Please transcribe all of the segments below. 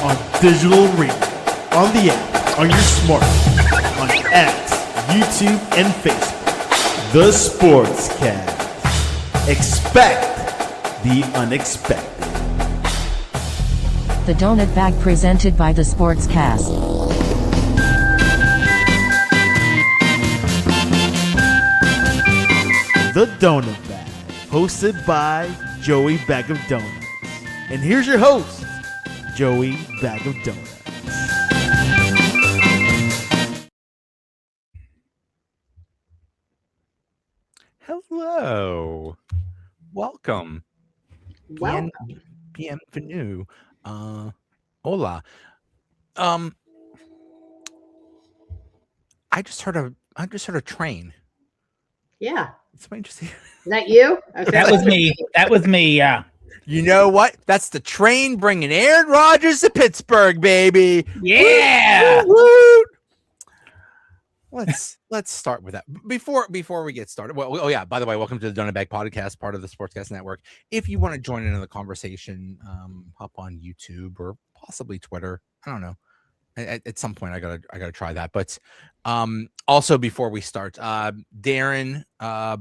on digital radio, on the app, on your smartphone, on X, YouTube, and Facebook. The Sportscast. Expect the unexpected. The Donut Bag presented by The Sportscast. The Donut Bag, hosted by Joey Bag of Donuts. And here's your host, Joey Bag of Donuts. Hello. Welcome. Bienvenue. Hola. I just heard a train. Yeah. Somebody just here. Is that you? That was me. Yeah. You know what? That's the train bringing Aaron Rodgers to Pittsburgh, baby. Yeah. Woo, woo, woo. Let's start with that. Before we get started. Well, oh yeah, by the way, welcome to the Donut Bag Podcast, part of the Sportscast Network. If you want to join in on the conversation, hop on YouTube or possibly Twitter. I don't know. At some point I gotta try that. But also before we start, Darren,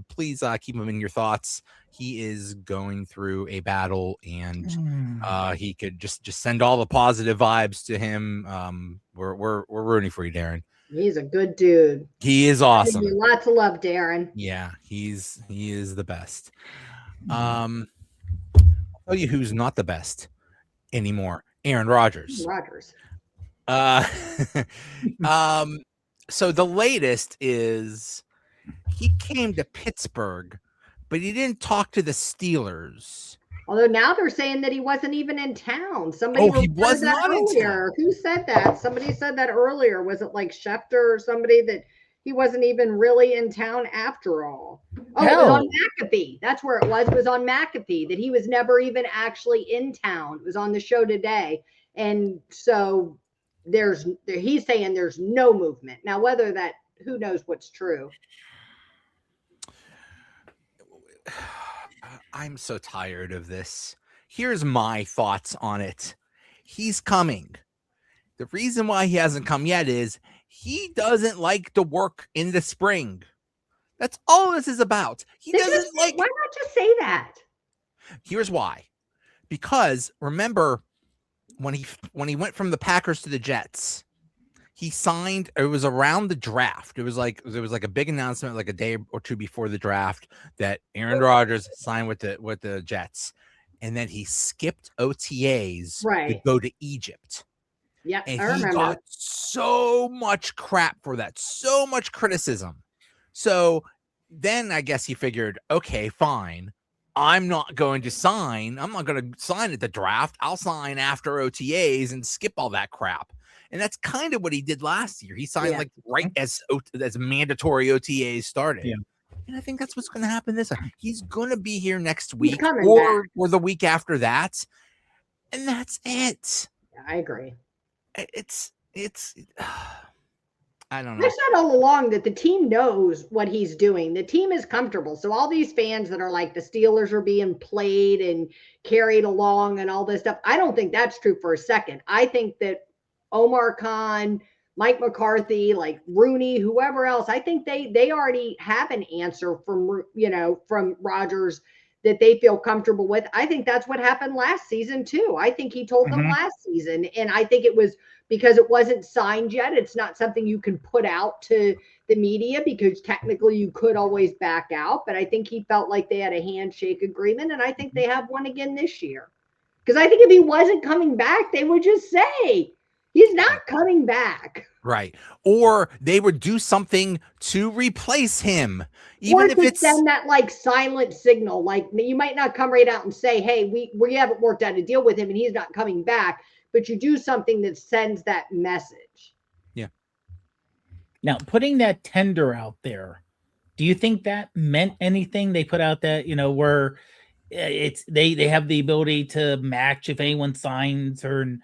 please keep him in your thoughts. He is going through a battle, and he could just send all the positive vibes to him. We're rooting for you, Darren. He's a good dude. He is awesome. Lots of love, Darren. Yeah, he is the best. I'll tell you who's not the best anymore. Aaron Rodgers. So the latest is he came to Pittsburgh, but he didn't talk to the Steelers. Although now they're saying that he wasn't even in town. He was not in town. Who said that? Somebody said that earlier. Was it like Schefter or somebody that he wasn't even really in town after all? Oh, It was on McAfee. That's where it was. It was on McAfee that he was never even actually in town. It was on the show today. And so he's saying there's no movement. Now, whether that, who knows what's true. I'm so tired of this. Here's my thoughts on it. He's coming. The reason why he hasn't come yet is he doesn't like to work in the spring. That's all this is about. Why not just say that? Here's why. Because remember when he went from the Packers to the Jets, he signed. It was around the draft. There was like a big announcement, like a day or two before the draft, that Aaron Rodgers signed with the Jets, and then he skipped OTAs to go to Egypt. Yeah, and I remember. He got so much crap for that, so much criticism. So then I guess he figured, okay, fine. I'm not going to sign at the draft. I'll sign after OTAs and skip all that crap. And that's kind of what he did last year. He signed right as mandatory OTAs started. Yeah. And I think that's what's going to happen this time. He's going to be here next week or the week after that. And that's it. Yeah, I agree. It's I don't know. I said all along that the team knows what he's doing. The team is comfortable. So all these fans that are like the Steelers are being played and carried along and all this stuff, I don't think that's true for a second. I think that Omar Khan, Mike McCarthy, like Rooney, whoever else, I think they already have an answer from Rodgers that they feel comfortable with. I think that's what happened last season too. I think he told them last season, and I think it was because it wasn't signed yet. It's not something you can put out to the media because technically you could always back out. But I think he felt like they had a handshake agreement, and I think they have one again this year. Because I think if he wasn't coming back, they would just say, he's not coming back. Right. Or they would do something to replace him. Even if it's send that like silent signal, like you might not come right out and say, hey, we haven't worked out a deal with him and he's not coming back, but you do something that sends that message. Yeah. Now, putting that tender out there, do you think that meant anything? They put out that, where it's they have the ability to match if anyone signs, or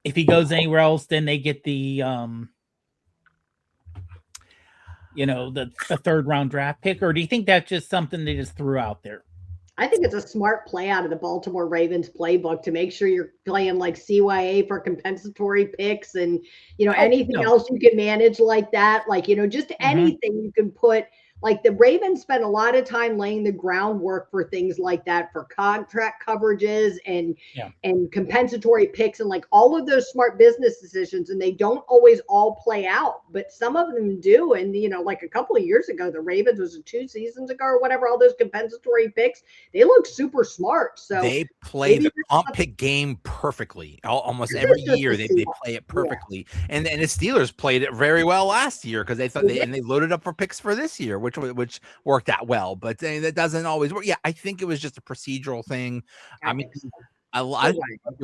if he goes anywhere else, then they get the the third round draft pick? Or do you think that's just something they just threw out there? I think it's a smart play out of the Baltimore Ravens playbook to make sure you're playing like CYA for compensatory picks and, anything else you can manage like that. Like, just anything you can put. Like the Ravens spend a lot of time laying the groundwork for things like that, for contract coverages and compensatory picks and like all of those smart business decisions. And they don't always all play out, but some of them do. And, like a couple of years ago, the Ravens was 2 seasons ago or whatever, all those compensatory picks, they look super smart. So they play the comp pick game perfectly. Almost every year they play it perfectly. Yeah. And the Steelers played it very well last year because they thought they loaded up for picks for this year, which worked out well, but that doesn't always work. Yeah, I think it was just a procedural thing. I mean, I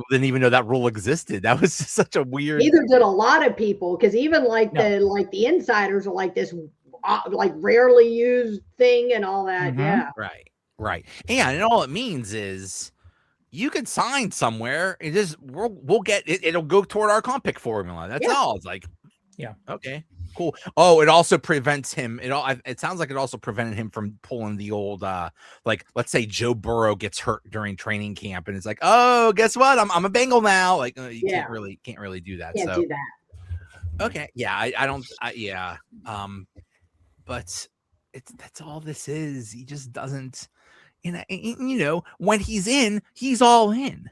didn't even know that rule existed. That was just such a weird. Neither did a lot of people, because even the insiders are like this, like rarely used thing and all that. Yeah, right. And all it means is you can sign somewhere. It is we'll get it. It'll go toward our comp pick formula. That's all. It's like, okay. Cool. Oh, it also prevents him. It sounds like it also prevented him from pulling the old, like, let's say Joe Burrow gets hurt during training camp, and it's like, oh, guess what? I'm a Bengal now. Like, you can't really do that. Can't do that. Okay. Yeah. I don't. But that's all this is. He just doesn't. When he's in, he's all in.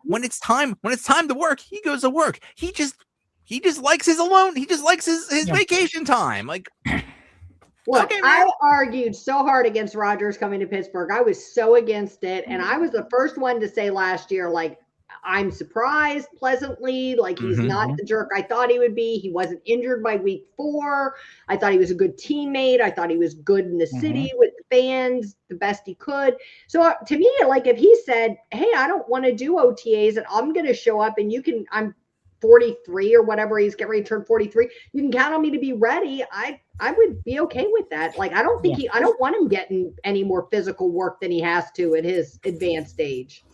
When it's time to work, he goes to work. He just likes his alone. He just likes his vacation time. Like, look, okay, I argued so hard against Rodgers coming to Pittsburgh. I was so against it. And I was the first one to say last year, like, I'm surprised pleasantly. Like, he's not the jerk I thought he would be. He wasn't injured by week 4. I thought he was a good teammate. I thought he was good in the city with the fans, the best he could. So to me, like, if he said, hey, I don't want to do OTAs and I'm going to show up and I'm 43 or whatever, he's getting ready to turn 43, you can count on me to be ready. I would be okay with that. Like, I don't think I don't want him getting any more physical work than he has to at his advanced age.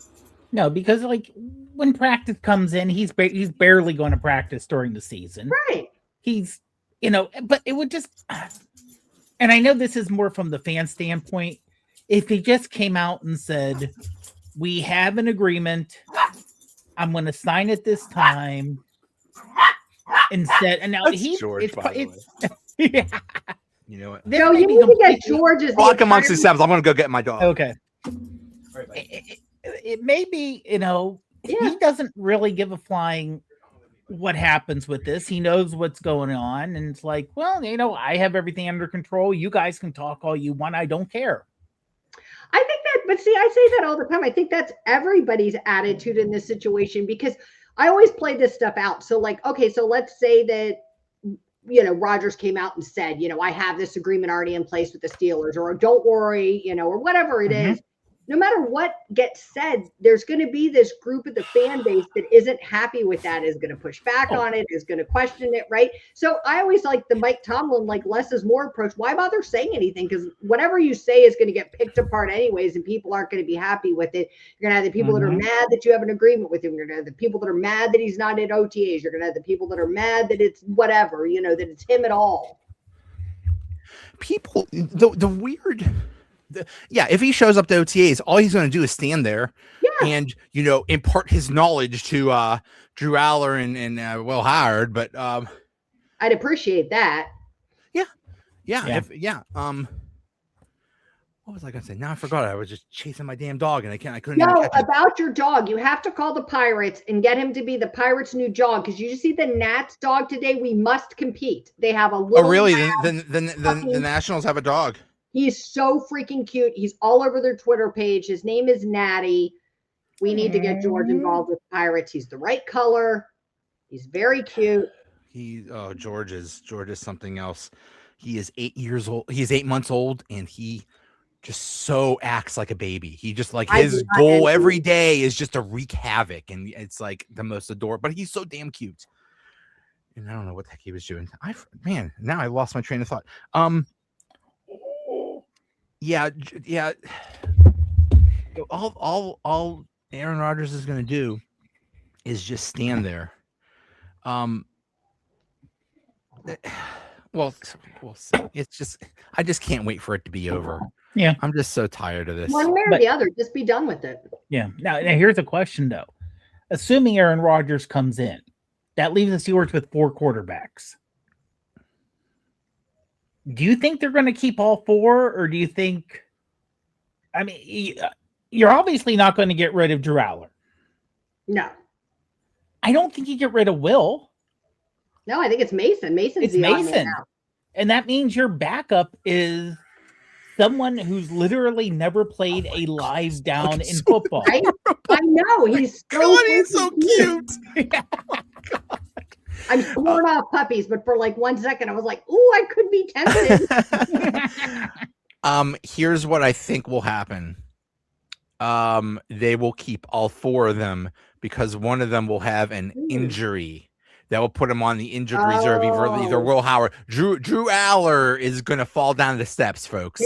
No, because like when practice comes in, he's barely going to practice during the season. Right. He's, but it would just, and I know this is more from the fan standpoint. If he just came out and said, we have an agreement, I'm going to sign it this time instead. And now George, yeah. You know what? No, you need to get George's. Walk amongst the steps. I'm going to go get my dog. Okay. It may be, he doesn't really give a flying what happens with this. He knows what's going on. And it's like, well, I have everything under control. You guys can talk all you want. I don't care. I think that, but see, I say that all the time. I think that's everybody's attitude in this situation, because I always play this stuff out. So like, okay, so let's say that, Rodgers came out and said, I have this agreement already in place with the Steelers, or don't worry, or whatever it is. No matter what gets said, there's going to be this group of the fan base that isn't happy with that, is going to push back on it, is going to question it, right? So I always like the Mike Tomlin, like less is more approach. Why bother saying anything? Because whatever you say is going to get picked apart anyways, and people aren't going to be happy with it. You're going to have the people that are mad that you have an agreement with him. You're going to have the people that are mad that he's not at OTAs. You're going to have the people that are mad that it's whatever, that it's him at all. People, the weird... if he shows up to OTAs, all he's going to do is stand there and, impart his knowledge to Drew Allar and Will Howard. But I'd appreciate that. What was I going to say? Now I forgot. I was just chasing my damn dog and I couldn't. No, about your dog. You have to call the Pirates and get him to be the Pirates' new dog. Because you just see the Nats dog today. We must compete. They have a little. Oh, really? The Nationals have a dog. He's so freaking cute. He's all over their Twitter page. His name is Natty. We need to get George involved with Pirates. He's the right color. He's very cute. George is something else. He is 8 years old. He is 8 months old, and he just so acts like a baby. He just like his goal every day is just to wreak havoc, and it's like the most adorable. But he's so damn cute. And I don't know what the heck he was doing. Now I lost my train of thought. Yeah. All Aaron Rodgers is going to do is just stand there. Well, it's just I just can't wait for it to be over. Yeah. I'm just so tired of this. One way or the other, just be done with it. Yeah. Now here's a question though. Assuming Aaron Rodgers comes in, that leaves the Steelers with 4 quarterbacks. Do you think they're going to keep all 4, or do you think? I mean, you're obviously not going to get rid of Drew Allar. No. I don't think you get rid of Will. No, I think it's Mason. Mason's the odd man out. And that means your backup is someone who's literally never played a live down in football. Right? I know. He's so cute. I'm sworn off puppies, but for like 1 second, I was like, "Ooh, I could be tempted." Here's what I think will happen. They will keep all 4 of them because one of them will have an injury that will put him on the injured reserve. Either Will Howard, Drew Allar is going to fall down the steps, folks.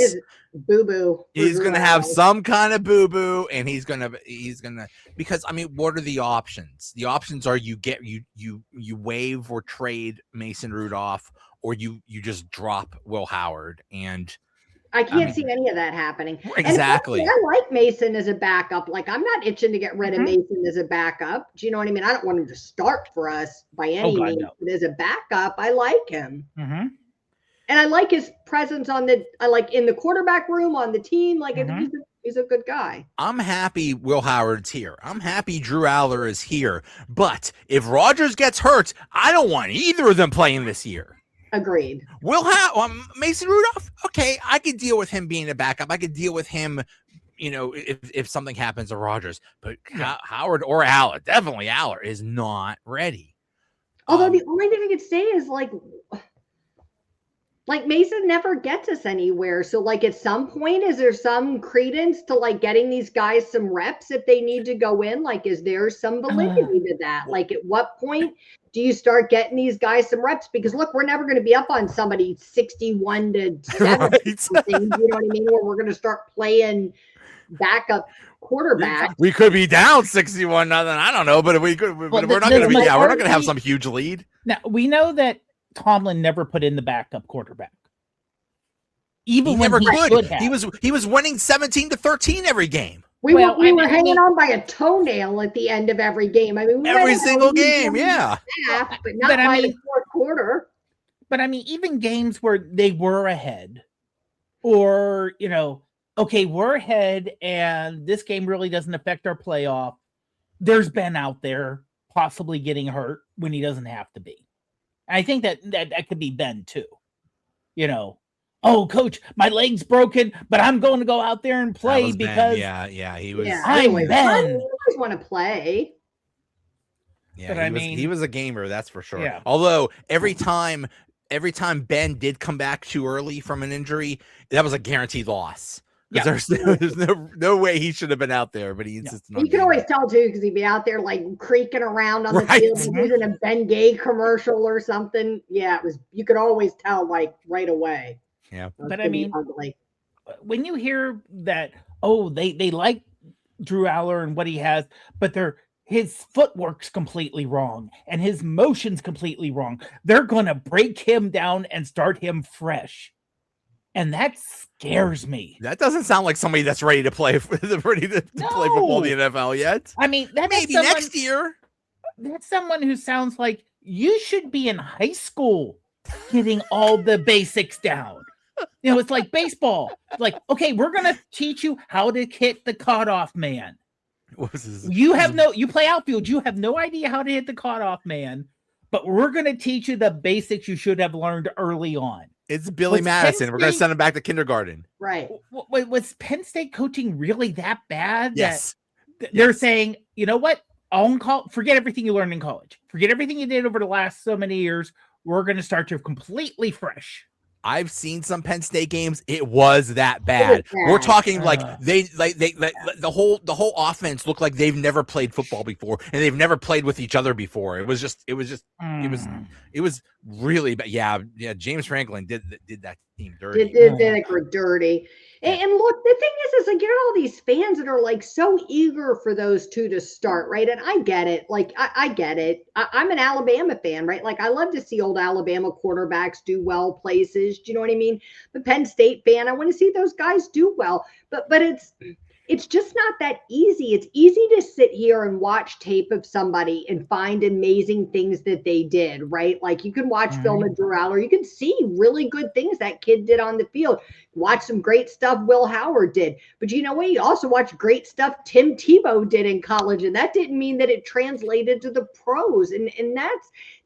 Boo-boo. He's going to have some kind of boo-boo, and he's going to, because I mean, what are the options? The options are you waive or trade Mason Rudolph, or you just drop Will Howard, and I can't see any of that happening. Exactly. I like Mason as a backup. Like, I'm not itching to get rid of Mason as a backup. Do you know what I mean? I don't want him to start for us by any means, no. but as a backup, I like him. Mm-hmm. And I like his presence in the quarterback room on the team. Like, he's a good guy. I'm happy Will Howard's here. I'm happy Drew Allar is here. But if Rodgers gets hurt, I don't want either of them playing this year. Agreed. Mason Rudolph, okay, I could deal with him being a backup. I could deal with him, if something happens to Rodgers. But Howard or Allar, definitely Allar, is not ready. Although the only thing I could say is like Mason never gets us anywhere. So like at some point, is there some credence to like getting these guys some reps if they need to go in? Like, is there some validity to that? Like, at what point do you start getting these guys some reps? Because look, we're never going to be up on somebody 61-7. Right. You know what I mean? Where we're going to start playing backup quarterback. We could be down 61-0. I don't know, but we could. We're not going to be. Yeah, we're not going to have some huge lead. Now we know that Tomlin never put in the backup quarterback. Even when he could have. He was winning 17-13 every game. We were hanging on by a toenail at the end of every game. I mean, every single game, yeah. But not by the fourth quarter. But I mean, even games where they were ahead, or okay, we're ahead, and this game really doesn't affect our playoff. There's Ben out there possibly getting hurt when he doesn't have to be. I think that could be Ben too. Oh, coach, my leg's broken, but I'm going to go out there and play because Ben. Yeah, he was. I'm Ben. I always want to play. Yeah, but he was a gamer, that's for sure. Yeah. Although every time Ben did come back too early from an injury, that was a guaranteed loss. Yeah. There's no way he should have been out there, but he insisted on. You could always tell too, because he'd be out there like creaking around on the field, using a Ben Gay commercial or something. Yeah, it was. You could always tell like right away. Yeah, but I mean, when you hear that, they like Drew Allar and what he has, but his footwork's completely wrong and his motion's completely wrong. They're gonna break him down and start him fresh. And that scares me. That doesn't sound like somebody that's ready to play play football in the NFL yet. I mean, maybe next year. That's someone who sounds like you should be in high school getting all the basics down. It's like baseball. Like, okay, we're gonna teach you how to hit the cutoff man. You play outfield. You have no idea how to hit the cutoff man, but we're gonna teach you the basics you should have learned early on. It's Billy Madison. We're going to send him back to kindergarten. Right. Was Penn State coaching really that bad? Yes. They're saying, you know what? Forget everything you learned in college. Forget everything you did over the last so many years. We're going to start you completely fresh. I've seen some Penn State games. It was that bad. We're talking like the whole offense looked like they've never played football before and they've never played with each other before. It was really bad. Yeah. James Franklin did that team dirty. Did dirty. And look, the thing is like, you got all these fans that are like so eager for those two to start, right? And I get it. Like, I get it. I'm an Alabama fan, right? Like, I love to see old Alabama quarterbacks do well places. Do you know what I mean? The Penn State fan, I want to see those guys do well. But it's just not that easy. It's easy to sit here and watch tape of somebody and find amazing things that they did, right? Like you can watch film of Drew Allar. You can see really good things that kid did on the field. Watch some great stuff Will Howard did. But you know what? You also watch great stuff Tim Tebow did in college. And that didn't mean that it translated to the pros. And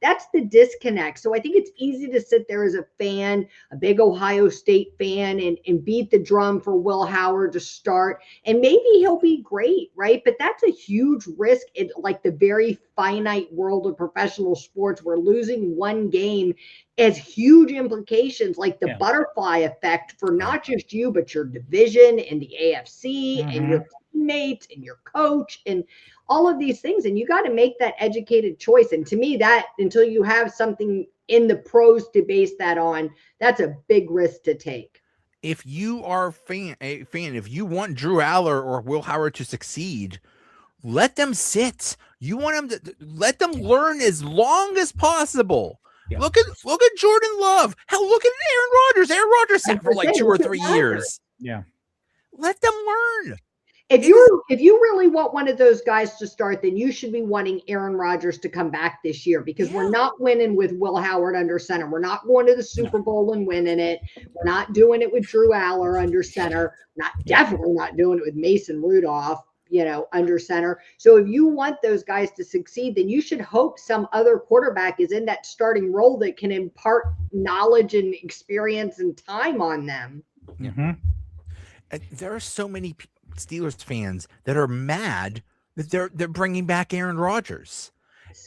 that's the disconnect. So I think it's easy to sit there as a fan, a big Ohio State fan, and beat the drum for Will Howard to start. And maybe he'll be great, right? But that's a huge risk in like the very finite world of professional sports where losing one game has huge implications, like the butterfly effect for not just you, but your division and the AFC and your teammates and your coach and all of these things. And you got to make that educated choice. And to me, that until you have something in the pros to base that on, that's a big risk to take. If you are a fan, if you want Drew Allar or Will Howard to succeed, let them sit. You want them to let them learn as long as possible. Yeah. Look at Jordan Love. Hell, look at Aaron Rodgers. Aaron Rodgers sat for like 2 or 3 years. Yeah. Let them learn. If you really want one of those guys to start, then you should be wanting Aaron Rodgers to come back this year because we're not winning with Will Howard under center. We're not going to the Super Bowl and winning it. We're not doing it with Drew Allar under center. Definitely not doing it with Mason Rudolph, under center. So if you want those guys to succeed, then you should hope some other quarterback is in that starting role that can impart knowledge and experience and time on them. Mm-hmm. And there are so many Steelers fans that are mad that they're bringing back Aaron Rodgers.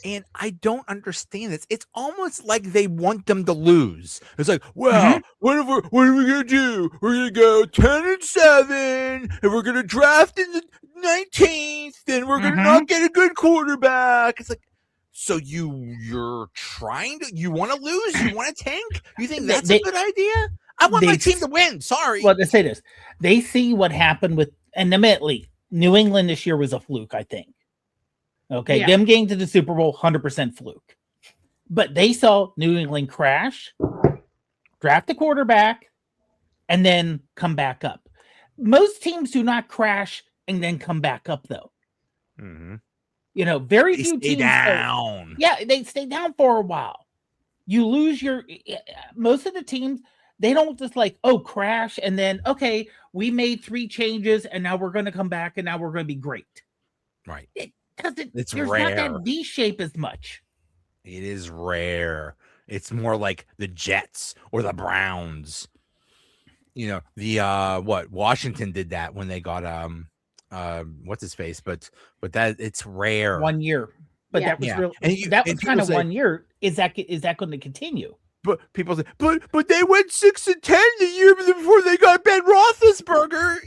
And I don't understand this. It's almost like they want them to lose. It's like, well, what are we gonna do? We're gonna go 10-7, and we're gonna draft in the 19th, and we're gonna not get a good quarterback. It's like, so you're trying to, you want to lose? You want to tank? You think that's a good idea? I want my team to win. Sorry. Well, let's say this. They see what happened with, and admittedly, New England this year was a fluke, I think. Okay, them getting to the Super Bowl, 100% fluke. But they saw New England crash, draft a quarterback, and then come back up. Most teams do not crash and then come back up, though. Very few teams. Down. They stay down for a while. You lose most of the teams, they don't just crash and then, okay, we made 3 changes and now we're going to come back and now we're going to be great. Right. There's rare. Not that V shape as much. It is rare. It's more like the Jets or the Browns. Washington did that when they got what's his face, but that it's rare. 1 year. But that was real. That was kind of 1 year. Is that going to continue? But people say, but they went 6-10 the year before they got Ben Roethlisberger.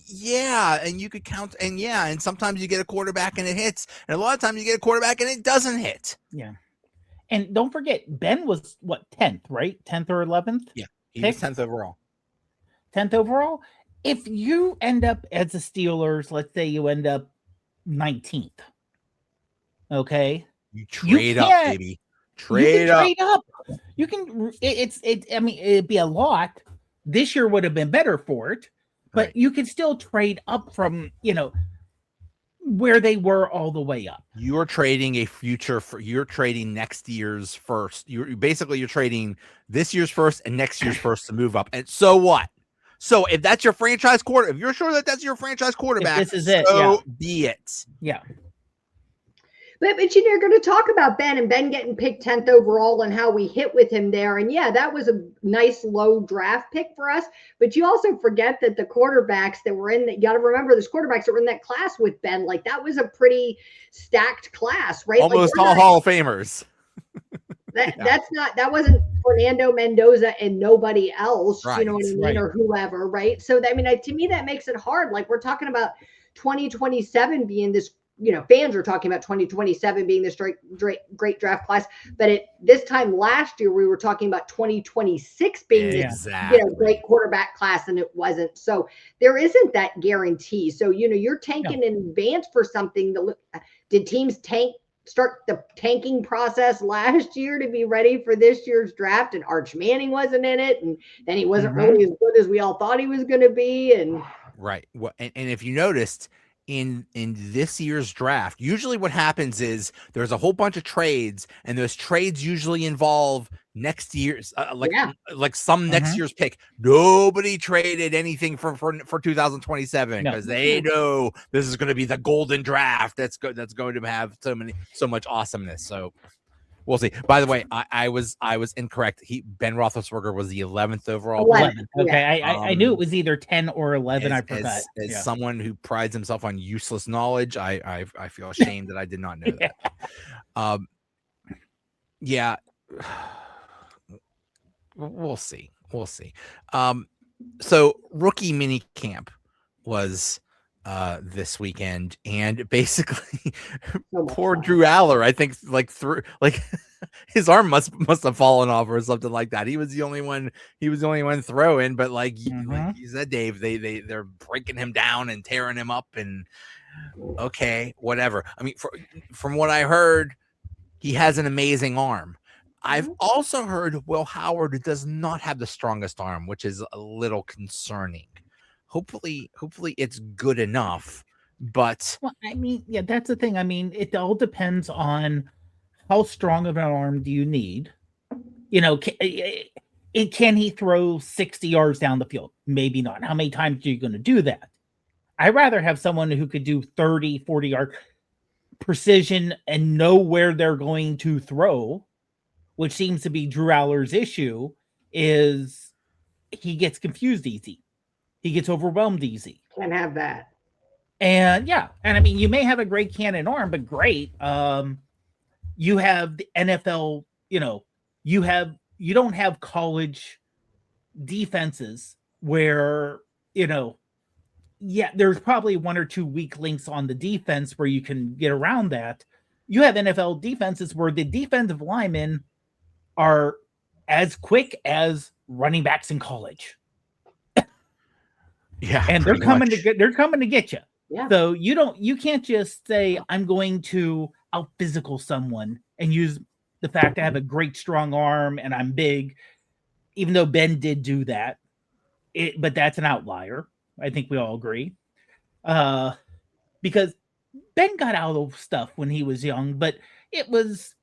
Yeah, and you could count, and sometimes you get a quarterback and it hits, and a lot of times you get a quarterback and it doesn't hit. Yeah, and don't forget, Ben was 10th, right? 10th or 11th? Yeah, he was 10th overall. 10th overall. If you end up as the Steelers, let's say you end up 19th, okay, you trade up, baby. Trade up. You can. I mean, it'd be a lot. This year would have been better for it. But you can still trade up from, where they were all the way up. You're trading a future you're trading next year's first. You're trading this year's first and next year's first to move up. And so what? So if that's your franchise quarter, if you're sure that that's your franchise quarterback, this is it. So be it. Yeah. But you're going to talk about Ben and Ben getting picked 10th overall and how we hit with him there. And that was a nice low draft pick for us. But you also forget that the quarterbacks that were in that, you got to remember those quarterbacks that were in that class with Ben, that was a pretty stacked class, right? Almost all Hall of Famers. That wasn't Fernando Mendoza and nobody else, right, you know what I mean? Or whoever, right? So to me, that makes it hard. We're talking about 2027 being this fans are talking about 2027 being this great draft class, but at this time last year we were talking about 2026 being this great quarterback class, and it wasn't. So there isn't that guarantee. So you're tanking in advance for something. Did teams start the tanking process last year to be ready for this year's draft, and Arch Manning wasn't in it, and then he wasn't really as good as we all thought he was going to be? And right. Well, and if you noticed, in this year's draft, usually what happens is there's a whole bunch of trades, and those trades usually involve next year's like some next year's pick. Nobody traded anything for 2027 because they know this is going to be the golden draft that's going to have so much awesomeness. So we'll see. By the way, I was incorrect. Ben Roethlisberger was the 11th overall. 11. Okay, I knew it was either 10 or 11. I forgot. As someone who prides himself on useless knowledge, I feel ashamed that I did not know that. We'll see. So rookie mini camp was this weekend, and basically poor Drew Allar, I think his arm must have fallen off or something like that. He was the only one throwing, but like you said, Dave, they're breaking him down and tearing him up, and okay, whatever. I mean, from what I heard, he has an amazing arm. I've also heard Will Howard does not have the strongest arm, which is a little concerning. Hopefully it's good enough, but I mean, that's the thing. I mean, it all depends on how strong of an arm do you need. Can he throw 60 yards down the field? Maybe not. How many times are you going to do that? I'd rather have someone who could do 30, 40 yard precision and know where they're going to throw, which seems to be Drew Allar's issue, is he gets confused easy. He gets overwhelmed easy. Can't have that. And I mean, you may have a great cannon arm, but great. You have the NFL, you don't have college defenses where, there's probably one or two weak links on the defense where you can get around that. You have NFL defenses where the defensive linemen are as quick as running backs in college. And they're coming to get you. Yeah. So you can't just say, I'm going to out physical someone and use the fact I have a great strong arm and I'm big, even though Ben did do that. But that's an outlier. I think we all agree. Because Ben got out of stuff when he was young, but it was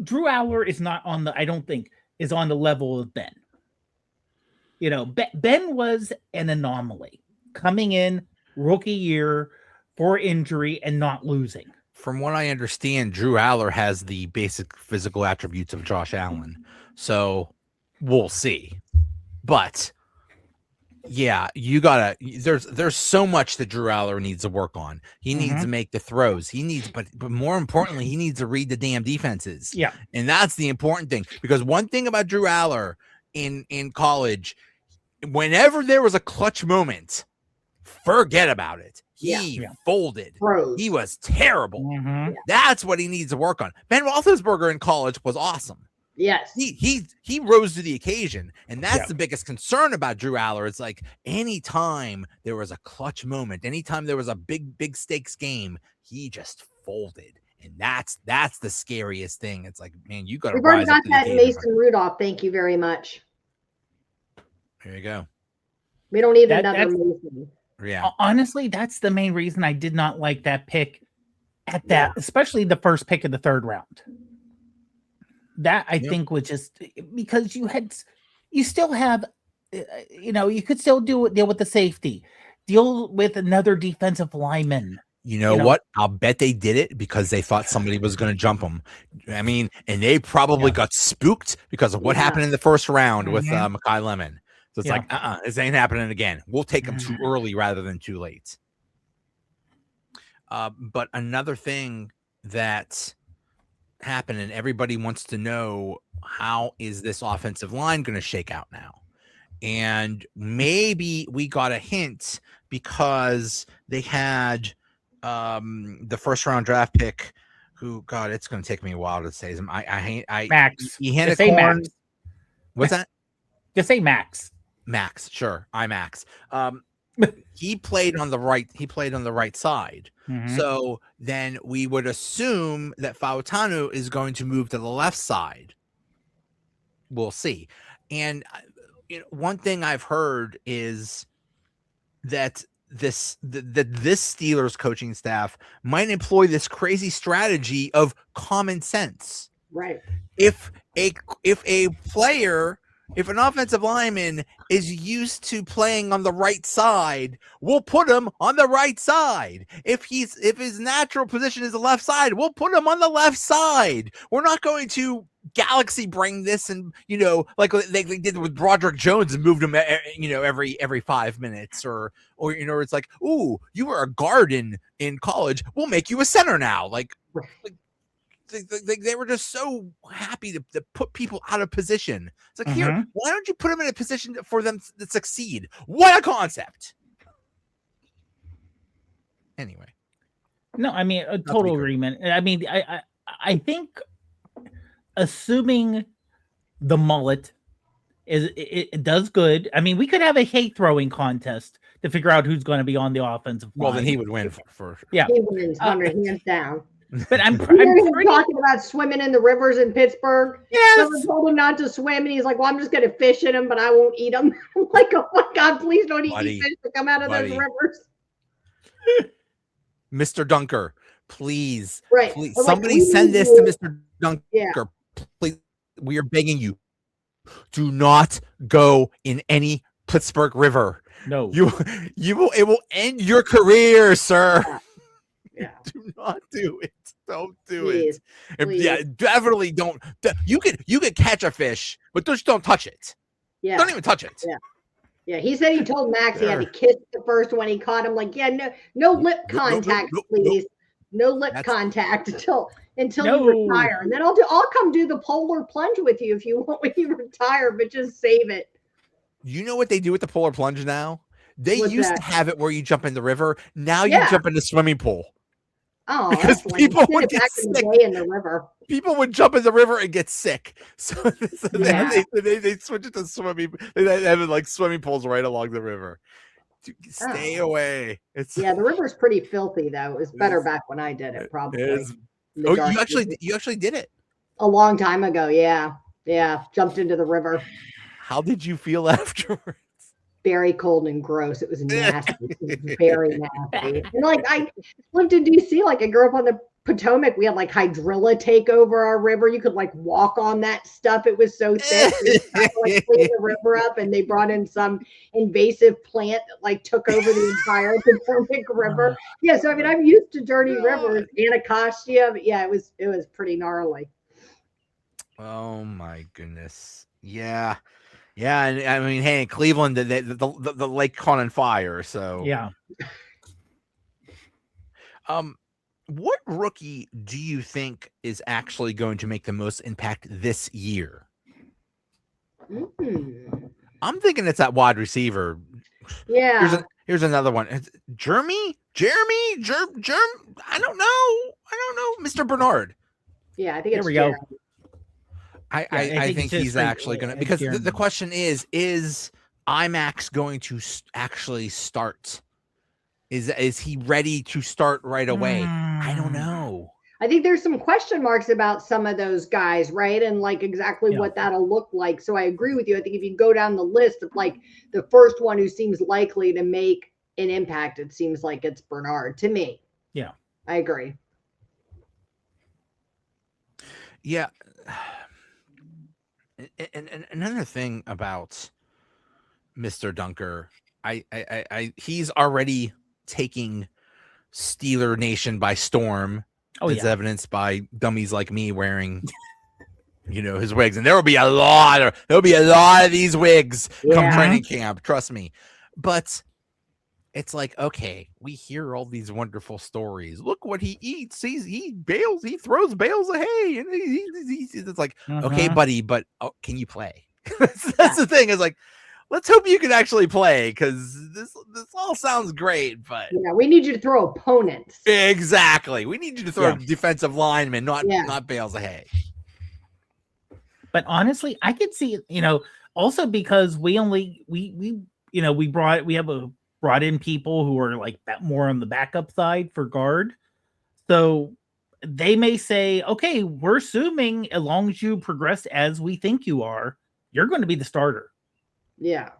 Drew Allar is not on the, I don't think, is on the level of Ben. Ben was an anomaly coming in rookie year for injury and not losing. From what I understand, Drew Allar has the basic physical attributes of Josh Allen. So we'll see. But there's so much that Drew Allar needs to work on. He needs to make the throws. He needs, but more importantly, he needs to read the damn defenses. Yeah. And that's the important thing, because one thing about Drew Allar in college, whenever there was a clutch moment, forget about it. He folded. Froze. He was terrible. That's what he needs to work on. Ben Roethlisberger in college was awesome. Yes. He rose to the occasion, and that's the biggest concern about Drew Allar. It's like anytime there was a clutch moment, anytime there was a big stakes game, he just folded. And that's the scariest thing. It's like, man, you got to rise up to the occasion. Mason Rudolph. Thank you very much. There you go. We don't need another Mason. Yeah. Honestly, that's the main reason I did not like that pick at that, especially the first pick of the third round. That I think was just because you still have, you could still deal with the safety, deal with another defensive lineman. You know what? I'll bet they did it because they thought somebody was going to jump them. I mean, and they probably got spooked because of what happened in the first round with Mekhi Lemon. So it's like, this ain't happening again. We'll take them too early rather than too late. But another thing that happened, and everybody wants to know, how is this offensive line going to shake out now? And maybe we got a hint because they had the first round draft pick, who, God, it's going to take me a while to say him. Max. He had Just a say corn. Max. What's that? Just say Max. Max, sure, Max. He played on the right. He played on the right side. Mhm. So then we would assume that Fautanu is going to move to the left side. We'll see. And one thing I've heard is that this Steelers coaching staff might employ this crazy strategy of common sense. Right. If an offensive lineman is used to playing on the right side, we'll put him on the right side. If his natural position is the left side, we'll put him on the left side. We're not going to galaxy bring this and like they did with Broderick Jones and moved him every 5 minutes or it's like, ooh, you were a guard in college, we'll make you a center now. Like they were just so happy to put people out of position. It's like, here, why don't you put them in a position for them to succeed? What a concept. Anyway. No, I mean, a total agreement. I mean, I think assuming the mullet it does good. I mean, we could have a hate throwing contest to figure out who's going to be on the offensive line. Well, then he would win for yeah. He wins 100 hands down. But I'm talking about swimming in the rivers in Pittsburgh. Yes. Someone told him not to swim, and he's like, "Well, I'm just going to fish in them, but I won't eat them." I'm like, "Oh my God, please don't eat these fish that come out of those rivers." Mr. Dunker, please, right? Please, like, somebody send this to Mr. Dunker. Yeah. Please, we are begging you. Do not go in any Pittsburgh river. No, it will end your career, sir. Yeah. Do not do it. Don't do Please. it. Yeah, definitely don't. You could catch a fish, but just don't touch it. Yeah. Don't even touch it. Yeah. Yeah. He said he told Max he had to kiss the first one he caught him. Like, yeah, no lip contact, please. No lip contact until you retire. And then I'll come do the polar plunge with you if you want when you retire, but just save it. You know what they do with the polar plunge now? They What's used that? to have it where you jump in the river. Now you jump in the swimming pool. Oh, because that's people lame. would Did it get back sick. in the day in the river. People would jump in the river and get sick. So Yeah. they switch it to swimming. They have like swimming pools right along the river. Stay away. The river's pretty filthy though. It was better back when I did it, probably. You actually did it a long time ago. Yeah. Jumped into the river. How did you feel afterwards? Very cold and gross. It was nasty. It was very nasty. And like I lived in DC, like I grew up on the Potomac. We had like hydrilla take over our river. You could like walk on that stuff. It was so thick. We had to, like, clean the river up, and they brought in some invasive plant that like took over the entire Potomac River. Yeah, so I mean I'm used to dirty rivers, Anacostia, but yeah, it was pretty gnarly. Oh my goodness. Yeah. Yeah, and I mean, hey, in Cleveland, the lake caught on fire. So yeah. What rookie do you think is actually going to make the most impact this year? I'm thinking it's that wide receiver. Yeah. Here's another one. Jeremy. I don't know. Mr. Bernard. Yeah, I think it's we go. I think he's actually going to, because the question is IMAX going to actually start? Is he ready to start right away? I don't know. I think there's some question marks about some of those guys, right? And like exactly what that'll look like. So I agree with you. I think if you go down the list of like the first one who seems likely to make an impact, it seems like it's Bernard to me. Yeah. I agree. Yeah. And another thing about Mr. Dunker, he's already taking Steeler Nation by storm. It's evidenced by dummies like me wearing, his wigs, and there'll be a lot of these wigs come training camp. Trust me. But it's like, okay, we hear all these wonderful stories. Look what he eats. He throws bales of hay, and it's like, okay, buddy, but can you play? That's the thing. Is like, let's hope you can actually play, because this all sounds great, but Yeah, we need you to throw opponents. exactly, we need you to throw defensive linemen, not bales of hay. But honestly, I could see, also because we brought in people who are like more on the backup side for guard. So they may say, okay, we're assuming as long as you progress as we think you are, you're going to be the starter. Yeah.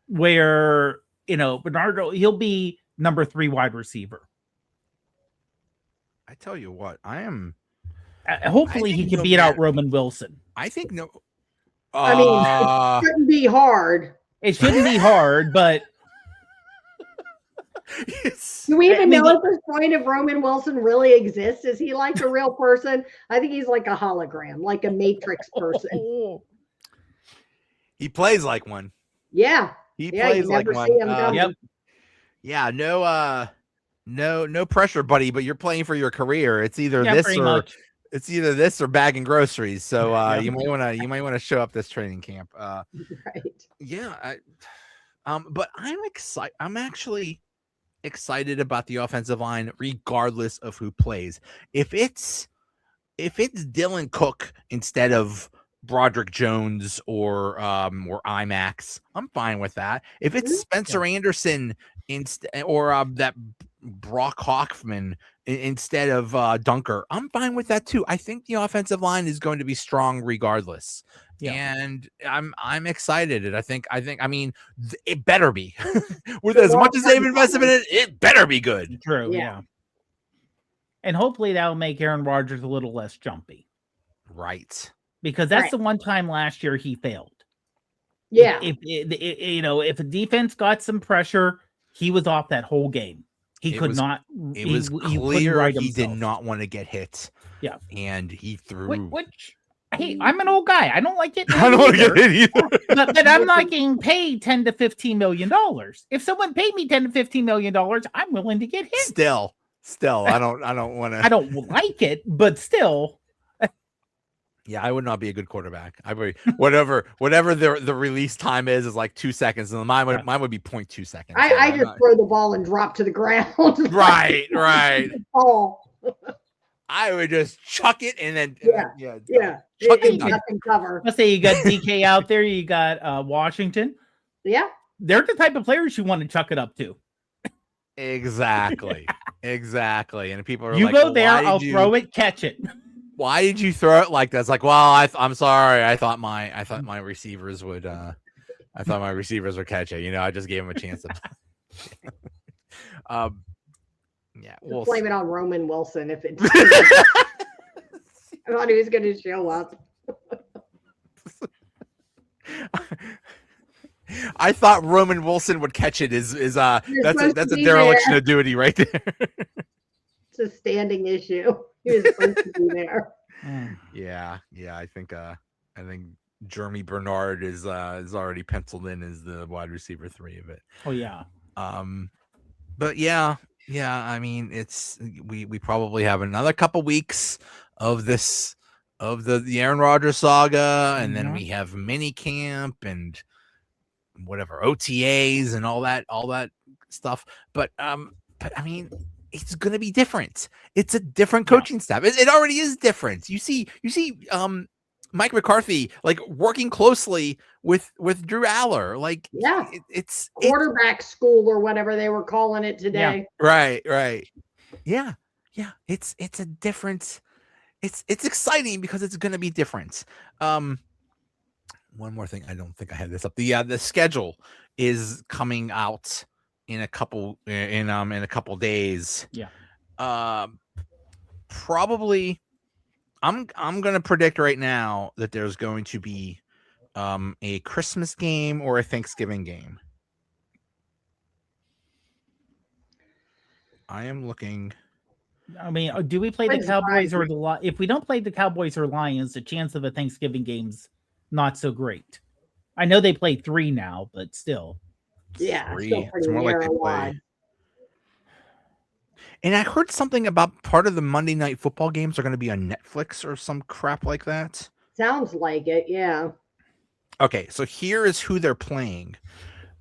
Where, Bernardo, he'll be number 3 wide receiver. I tell you what, I am. Hopefully he can beat out Roman Wilson. I think no. I mean, it shouldn't be hard. It shouldn't be hard, but. Do we even know at this point if Roman Wilson really exists? Is he like a real person? I think he's like a hologram, like a Matrix person. He plays like one. Yeah. He plays like one. Yep. Yeah, no pressure, buddy, but you're playing for your career. It's either this or bagging groceries. So you might want to show up this training camp. Right. Yeah. But I'm excited. I'm actually excited about the offensive line, regardless of who plays. If it's Dylan Cook instead of Broderick Jones or IMAX, I'm fine with that. If it's Spencer Anderson or that Brock Hoffman instead of Dunker, I'm fine with that too. I think the offensive line is going to be strong regardless. Yeah. And I'm excited. And I mean, it better be. With as much as they've invested in it, it better be good. True. Yeah. And hopefully that'll make Aaron Rodgers a little less jumpy. Right. Because that's the one time last year he failed. Yeah. If a defense got some pressure, he was off that whole game. It was clear he did not want to get hit. Yeah. And he threw. Hey, I'm an old guy. I don't like it. I don't want to get hit either. But I'm not getting paid $10 to $15 million. If someone paid me $10 to $15 million, I'm willing to get hit. Still, I don't want to. I don't like it, but still. Yeah, I would not be a good quarterback. I would whatever the release time is like 2 seconds, and mine would be 0.2 seconds. I just throw the ball and drop to the ground. Right. Oh. I would just chuck it and then chuck it. Nothing cover. Let's say you got DK out there, you got Washington. Yeah. They're the type of players you want to chuck it up to. Exactly. And people are you like, go there, I'll throw it, catch it. Why did you throw it like that? It's like, well, I'm sorry. I thought my receivers would catch it. I just gave them a chance to. Yeah, we'll blame it on Roman Wilson if it. I thought he was going to show up. I thought Roman Wilson would catch it. That's a dereliction of duty right there. It's a standing issue. He was supposed to be there. Yeah. I think Jeremy Bernard is already penciled in as the wide receiver 3 of it. Oh yeah. But yeah. I mean, we probably have another couple weeks of the Aaron Rodgers saga, and then we have minicamp and whatever OTAs and all that stuff. But I mean, it's going to be different. It's a different coaching staff. It already is different. You see Mike McCarthy like working closely with Drew Allar. Like, it's quarterback school or whatever they were calling it today. Yeah. Right. Yeah. It's a different. It's exciting because it's going to be different. One more thing. I don't think I had this up. The schedule is coming out in a couple days. Yeah. Probably. I'm going to predict right now that there's going to be a Christmas game or a Thanksgiving game. I am looking. I mean, do we play the Cowboys or the Lions? If we don't play the Cowboys or Lions, the chance of a Thanksgiving game's not so great. I know they play 3 now, but still. Yeah, it's more like they play. And I heard something about part of the Monday Night Football games are going to be on Netflix or some crap like that. Sounds like it, yeah. Okay, so here is who they're playing.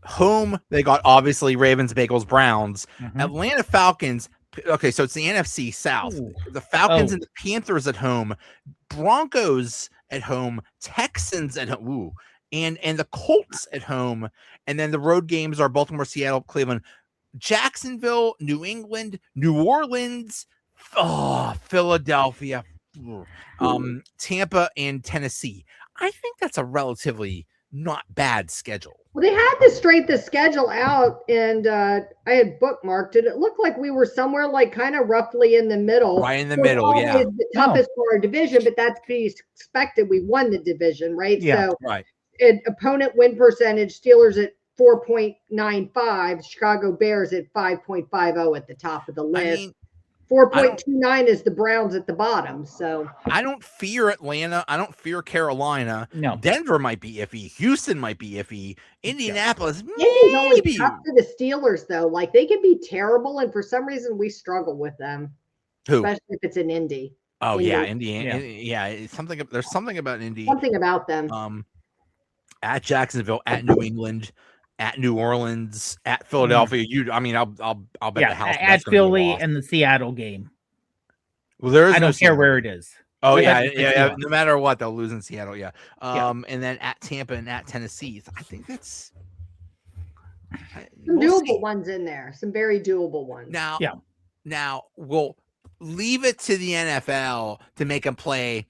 Home, they got obviously Ravens, Bengals, Browns. Atlanta Falcons. Okay, so it's the NFC South. Ooh. The Falcons and the Panthers at home. Broncos at home. Texans at home. Ooh. And the Colts at home. And then the road games are Baltimore, Seattle, Cleveland, Jacksonville, New England, New Orleans, Philadelphia, Tampa, and Tennessee. I think that's a relatively not bad schedule. Well, they had to straight the schedule out, and I had bookmarked it. It looked like we were somewhere like kind of roughly in the middle. Right in the middle, yeah. The toughest for our division, but that's to be expected. We won the division, right? Yeah, so, right. Opponent win percentage, Steelers at 4.95, Chicago Bears at 5.50 at the top of the list. I mean, 4.29 is the Browns at the bottom. So I don't fear Atlanta. I don't fear Carolina. No. Denver might be iffy. Houston might be iffy. Indianapolis, Indy's always maybe. tough to the Steelers, though. Like they can be terrible, and for some reason we struggle with them. Who? Especially if it's in Indy. Oh Indy. yeah, Indiana. Yeah, it's something. There's something about Indy. Something about them. At Jacksonville, at New England, at New Orleans, at Philadelphia. I'll bet the house at Philly and the Seattle game. Well, there is. I don't care where it is. Oh But yeah. No matter what, they'll lose in Seattle. Yeah. And then at Tampa and at Tennessee. I think that's Some doable ones in there. Some very doable ones. Now we'll leave it to the NFL to make them play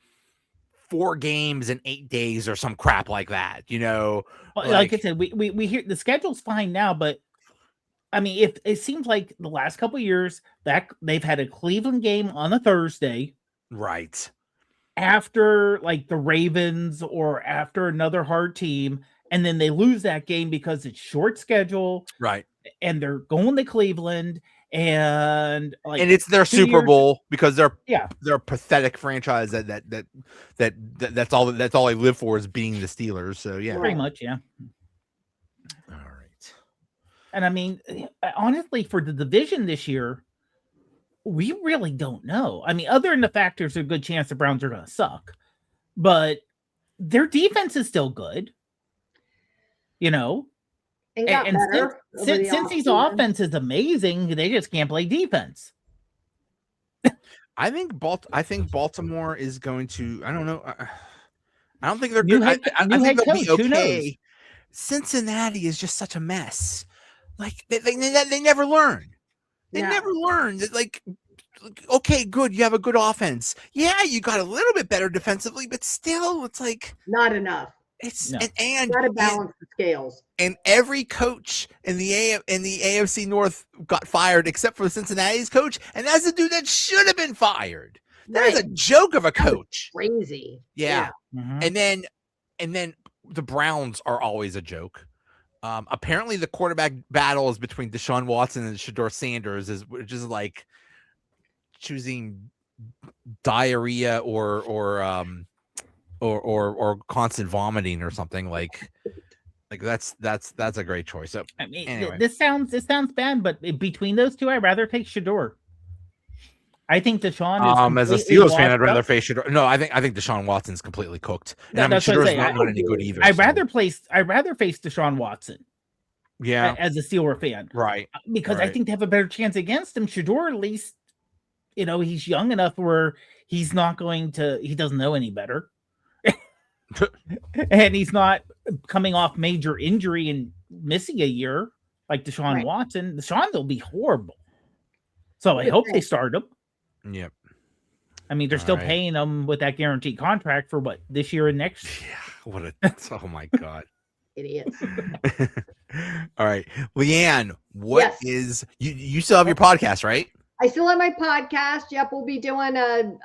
4 games in 8 days or some crap like that. Like I said, we hear the schedule's fine now, but I mean, if it seems like the last couple of years that they've had a Cleveland game on a Thursday, right, after like the Ravens or after another hard team, and then they lose that game because it's short schedule, right, and they're going to Cleveland, and it's their Super Bowl because they're a pathetic franchise that's all they live for is being the Steelers. So yeah, pretty much, yeah. All right. And I mean, honestly, for the division this year, we really don't know. I mean, other than the fact there's a good chance the Browns are going to suck, but their defense is still good. And since Cincy's offense is amazing, they just can't play defense. I think Baltimore is going to. I don't know. I don't think they're New good. I think they'll be coach, okay. Cincinnati is just such a mess. Like they never learn. They never learn. Like, okay, good. You have a good offense. Yeah, you got a little bit better defensively, but still, it's like not enough. It's got to balance the scales. And every coach in the AFC North got fired except for Cincinnati's coach, and that's a dude that should have been fired. That is a joke of a coach. Crazy. Yeah. And then the Browns are always a joke. Apparently the quarterback battle is between Deshaun Watson and Shedeur Sanders, which is like choosing diarrhea or constant vomiting or something. Like that's a great choice. So I mean, anyway. this sounds bad, but between those two, I'd rather take Shedeur. I think Deshaun is as a Steelers fan, I'd rather face Shedeur. No, I think Deshaun Watson's completely cooked. And Shedeur's not any good either. I'd rather face Deshaun Watson. Yeah, as a Steeler fan, right? Because I think they have a better chance against him. Shedeur, at least, he's young enough where he's not going to. He doesn't know any better, and he's not coming off major injury and missing a year like Deshaun Watson. Deshaun will be horrible. So I hope they start him. Yep. I mean, they're still paying him with that guaranteed contract for what, this year and next? Yeah. Oh my God. Idiots. All right. LeeAnn, what is you still have your podcast, right? I still have my podcast. Yep. We'll be doing a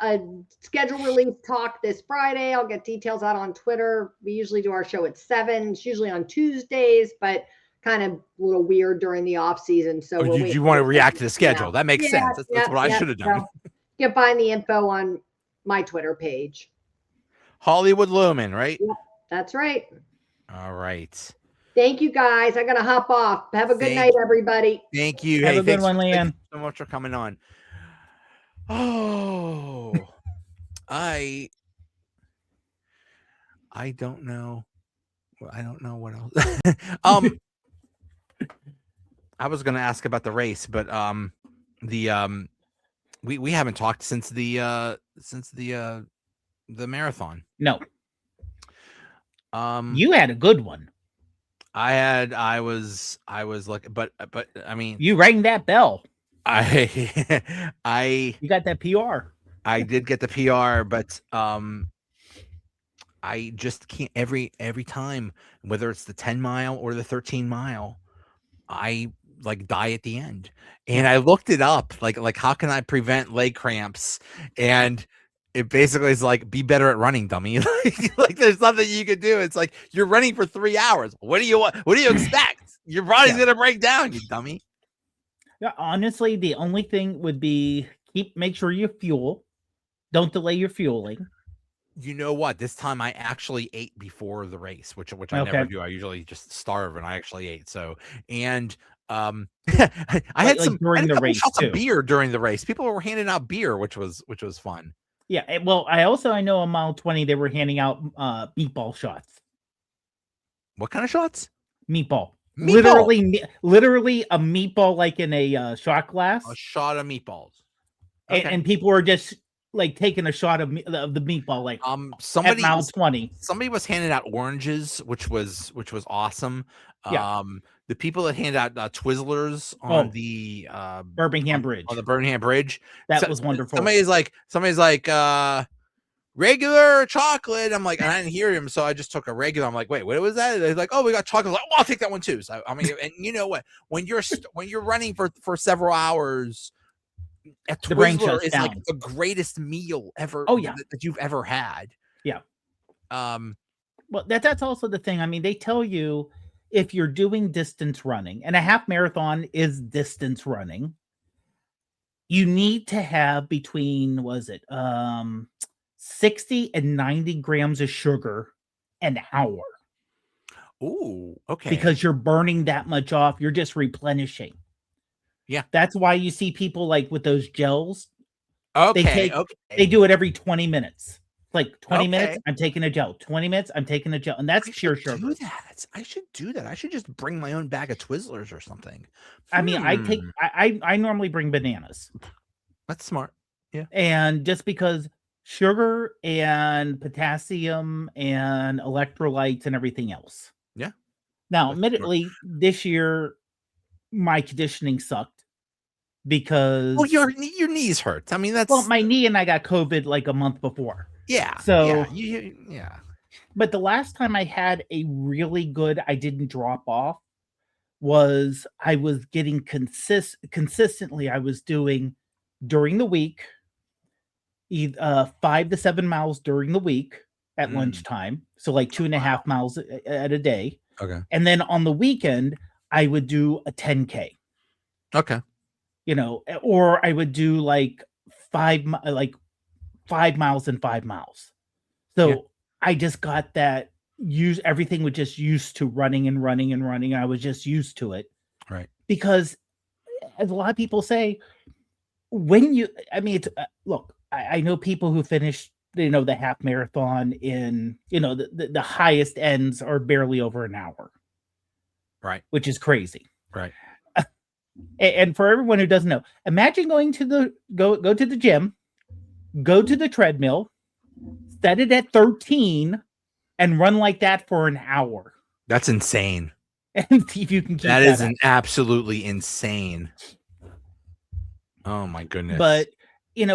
schedule release talk this Friday. I'll get details out on Twitter. We usually do our show at 7. It's usually on Tuesdays, but kind of a little weird during the off season. So you want to react to the schedule. That makes sense. That's what I should have done. So you can find the info on my Twitter page. Hollywood Lowman, right? Yep, that's right. All right. Thank you, guys. I got to hop off. Have a good night, everybody. Thank you. Have a good one, LeeAnn. Thank you so much for coming on. Oh, I don't know Well, I don't know what else. I was gonna ask about the race, but the we haven't talked since the marathon. No, Um, you had a good one. I was like, but I mean, You rang that bell. I You got that PR. I did get the PR, but I just can't every time, whether it's the 10 mile or the 13 mile, I like die at the end. And I looked it up, like how can I prevent leg cramps? And it basically is like, be better at running, dummy. like there's nothing you could do. It's like you're running for 3 hours. What do you want? What do you expect? Your body's gonna break down, you dummy. Yeah, honestly, the only thing would be make sure you fuel. Don't delay your fueling. You know what? This time I actually ate before the race, which I never do. I usually just starve, and I actually ate. So, and I had some during the race shots too. of beer during the race. People were handing out beer, which was fun. Yeah, well, I know on mile 20 they were handing out meatball shots. What kind of shots? Meatball. Meatball. Literally a meatball, like in a shot glass. A shot of meatballs. Okay. And people were just like taking a shot of the meatball, like somebody at mile 20. Somebody was handing out oranges, which was awesome. Yeah. The people that hand out Twizzlers on the Birmingham Bridge. On the Birmingham Bridge. That was wonderful. Somebody's like regular chocolate. I'm like, and I didn't hear him, so I just took a regular. I'm like, wait, what was that? They're like, oh, we got chocolate. Like, oh, I'll take that one too. So I mean, and you know what? When you're running for several hours, a Twizzler is like the greatest meal ever. Oh yeah, that you've ever had. Yeah. Well, that's also the thing. I mean, they tell you if you're doing distance running, and a half marathon is distance running, you need to have between 60 and 90 grams of sugar an hour. Ooh, okay. Because you're burning that much off. You're just replenishing. Yeah. That's why you see people like with those gels. Okay. They do it every 20 minutes. Like 20 minutes, I'm taking a gel. 20 minutes, I'm taking a gel. And that's pure sugar. I should do that. I should just bring my own bag of Twizzlers or something. I mean, I normally bring bananas. That's smart. Yeah. And just because sugar and potassium and electrolytes and everything else. Yeah. Now, admittedly, this year my conditioning sucked because your knees hurt. I mean, that's my knee, and I got COVID like a month before. Yeah. So yeah. But the last time I had a really good, I didn't drop off, was I was getting consistently. I was doing during the week, 5 to 7 miles during the week at lunchtime. So like 2.5 miles at a day. Okay. And then on the weekend, I would do a 10K. Okay. Or I would do like 5 miles and 5 miles. So I just got that everything was just used to running and running and running. I was just used to it. Right. Because as a lot of people say, I know people who finished, the half marathon in, the highest ends are barely over an hour. Right. Which is crazy. Right. And for everyone who doesn't know, imagine going to go to the gym, go to the treadmill, set it at 13, and run like that for an hour. That's insane. And see if you can keep that is absolutely insane. Oh my goodness. But